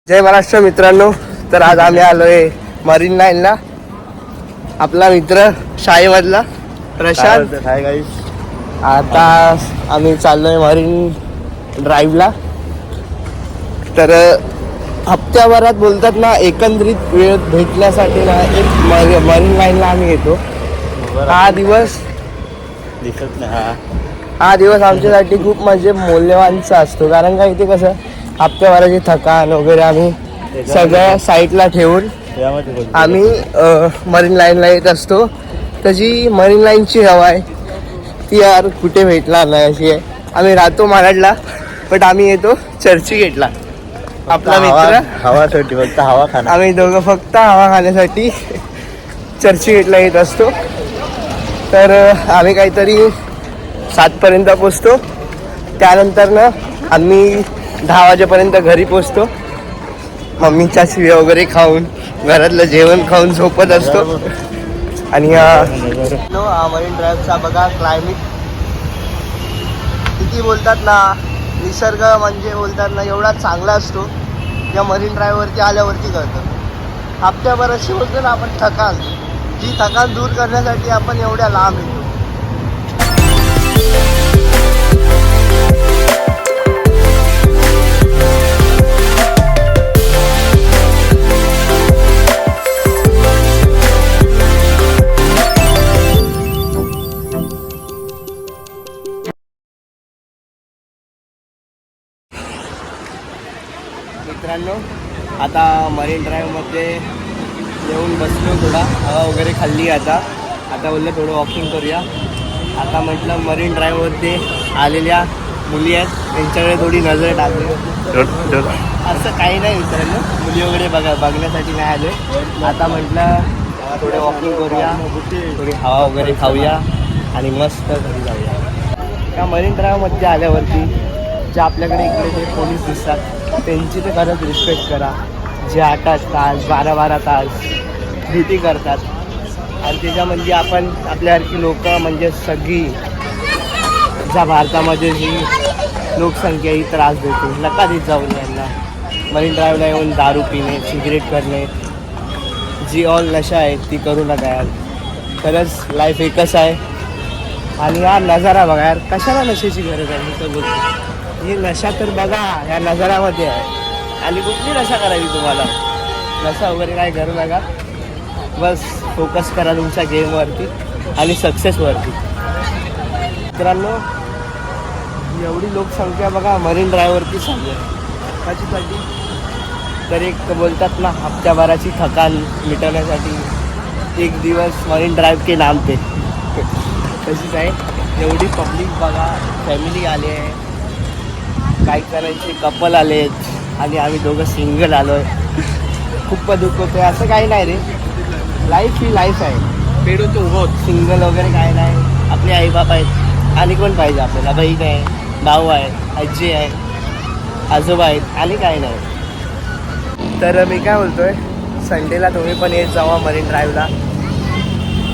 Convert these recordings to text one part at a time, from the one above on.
जय महाराष्ट्र मित्रांनो. तर आज आम्ही आलोय मरीन लाईनला. आपला मित्र शाळेमधला प्रशांत. Hi guys. आता आम्ही चाललोय मरीन ड्राईव्हला. तर हप्त्याभरात बोलतात ना, एकंदरीत वेळ भेटण्यासाठी ना एक मरीन लाईनला आम्ही येतो. हा दिवस दिसत नाही. हा दिवस आमच्यासाठी खूप म्हणजे मौल्यवानचा असतो. कारण का इथे कसं हप्त्याभराची थकान वगैरे आम्ही सगळ्या साईडला ठेवून आम्ही मरीन लाईनला येत असतो. तशी मरीन लाईनची हवा आहे ती यार कुठे भेटणार नाही अशी आहे. आम्ही राहतो मालाडला, बट आम्ही येतो चर्चगेटला. आपला मित्र हवासाठी फक्त हवा खाणार. आम्ही दोघं फक्त हवा खाण्यासाठी चर्चगेटला येत असतो. तर आम्ही काहीतरी 7पर्यंत पोचतो. त्यानंतर ना आम्ही 10 वाजेपर्यंत घरी पोचतो. मम्मीच्या शिव्या वगैरे खाऊन, घरातलं जेवण खाऊन झोपत असतो. आणि हा मरीन ड्राईव्हचा बघा क्लायमेट किती बोलतात ना, निसर्ग म्हणजे बोलतात ना एवढा चांगला असतो. या मरीन ड्राईव्हवरती आल्यावरती कळतं. हप्त्याभराची बोलतो ना आपण थकान, जी थकान दूर करण्यासाठी आपण एवढ्या लांब येतो. मित्रांनो, आता मरीन ड्राईव्हमध्ये येऊन बसलो, थोडा हवा वगैरे खाल्ली. आता बोललं थोडं वॉकिंग करूया. आता म्हटलं मरीन ड्राईव्हवरती आलेल्या मुली आहेत, त्यांच्याकडे थोडी नजर टाकली. असं काही नाही मित्रांनो, मुली वगैरे बघण्यासाठी नाही आलो. आता म्हटलं थोडं वॉकिंग करूया, थोडी हवा वगैरे खाऊया आणि मस्त घरी जाऊया. त्या मरीन ड्राईव्हमध्ये आल्यावरती जे आपल्याकडे इकडे जे पोलीस दिसतात त्यांची तर खरंच रिस्पेक्ट करा. जे 8-8 तास 12-12 तास ड्युटी करतात. आणि त्याच्यामध्ये आपण आपल्यासारखी लोक म्हणजे सगळी ज्या भारतामध्ये जी लोकसंख्या ही त्रास देते, नका देत जाऊन यांना. मरीन ड्राईव्हला येऊन दारू पिणे, सिगरेट करणे, जी ऑल नशा आहे ती करू नका यार. खरंच लाईफ एकच आहे. आणि हा नजारा बघा यार, कशाला नशेची गरज आहे. मी तर बोलतो ही नशा तर बघा या नजारामध्ये आहे. आणि कुठली नशा करायची तुम्हाला, नशा वगैरे काय करू नका. बस फोकस करा तुमच्या गेमवरती आणि सक्सेसवरती. मित्रांनो, एवढी लोकसंख्या बघा मरीन ड्राईव्हवरती चालू आहे. कशासाठी तर एक बोलतात ना, हप्त्याभराची थकान मिटवण्यासाठी एक दिवस मरीन ड्राईव्ह के नाम पे. तशीच आहे. एवढी पब्लिक बघा, फॅमिली आली आहे, काय करायचे कपल आले आहेत आणि आम्ही दोघं सिंगल आलो आहे. खूप दुःख होतं. असं काही नाही रे, लाईफ ही लाईफ आहे. पेडो तो होत सिंगल वगैरे काय नाही. आपले आईबाप आहेत आणि कोण पाहिजे आपल्याला, बहीण आहे, भाऊ आहे, आजी आहे, आजोबा आहेत आणि काय नाही. तर मी काय बोलतोय, संडेला तुम्ही पण येत जावा मरीन ड्राईव्हला.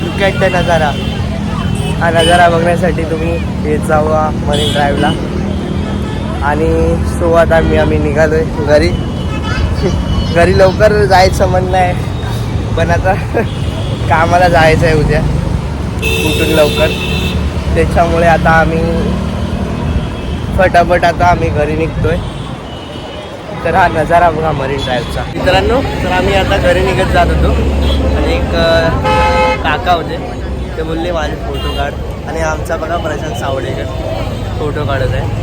लुक ॲट द नजारा. हा नजारा बघण्यासाठी तुम्ही येत जावा मरीन ड्राईव्हला. आणि सो आता आम्ही निघालो आहे घरी. घरी लवकर जायचं म्हणणं आहे, पण आता कामाला जायचं आहे उद्या उठून लवकर. त्याच्यामुळे आता आम्ही फटाफट आता आम्ही घरी निघतो आहे. तर हा नजारा बघा मरीन ड्राईव्हचा. मित्रांनो, तर आम्ही आता घरी निघत जात होतो आणि एक काका होते, ते बोलले माझे फोटो काढ. आणि आमचा बघा प्रशांत सावडेकर फोटो काढत आहे.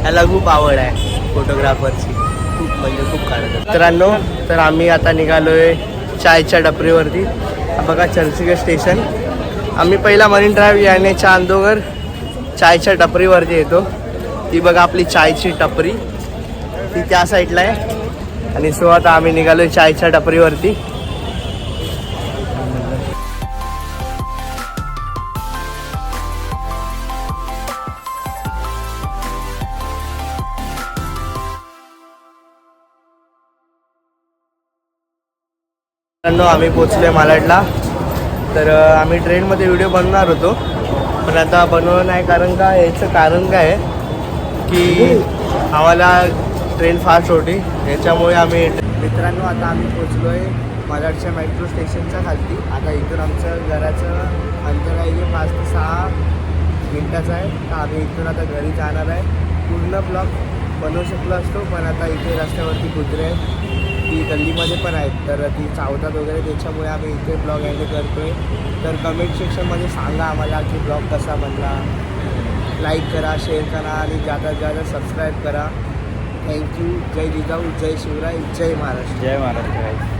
त्याला खूप आवड आहे फोटोग्राफरची, खूप म्हणजे खूप काढत आहे. मित्रांनो, तर आम्ही आता निघालो आहे चायच्या टपरीवरती. बघा चर्चगेट स्टेशन. आम्ही पहिला मरीन ड्राईव्ह येण्याच्या अगोदर चायच्या टपरीवरती येतो. ती बघा आपली चायची टपरी, ती त्या साईडला आहे. आणि सो आता आम्ही निघालो आहे चायच्या टपरीवरती. आम्ही पोचलोय मालाडला. तर आम्ही ट्रेनमध्ये व्हिडिओ बनवणार होतो, पण आता बनवलं नाही. कारण का याचं कारण काय आहे की आम्हाला ट्रेन फास्ट होती त्याच्यामुळे आम्ही मित्रांनो आता आम्ही पोचलो आहे मराठच्या मेट्रो स्टेशनच्या खालती. आता इथून आमचं घराचं अंतर आहे 5 ते 6 मिनटाचं आहे. तर आम्ही इथून आता घरी जाणार आहे. पूर्ण ब्लॉग बनवू शकलो असतो पण आता इथे रस्त्यावरती कुत्रे आहेत ती गल्लीमध्ये पण आहेत तर ती चावतात वगैरे त्याच्यामुळे आम्ही इथे ब्लॉग एंड करतो आहे. तर कमेंट सेक्शनमध्ये सांगा आम्हाला की ब्लॉग कसा बनला. लाईक करा, शेअर करा आणि जास्त जास्त सबस्क्राईब करा. थँक्यू. जय जिजाऊ, जय शिवराय, जय महाराष्ट्र. जय महाराष्ट्र.